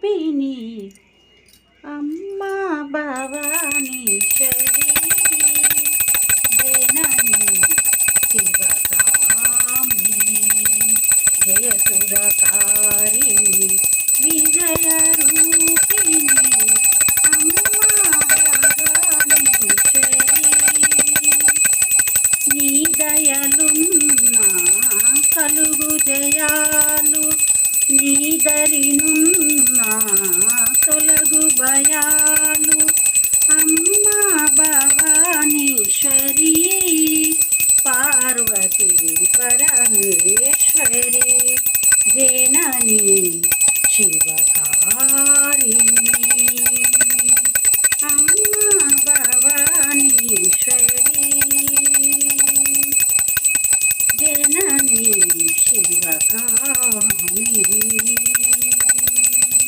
రూపిణి అమ్మా భవానీశ్వరి జనని శివకామిని జయసురకారిణి విజయ రూపిణి అమ్మా భవానీశ్వరి నీ దయలున్నా కలుగు జయాలు నీ దరిను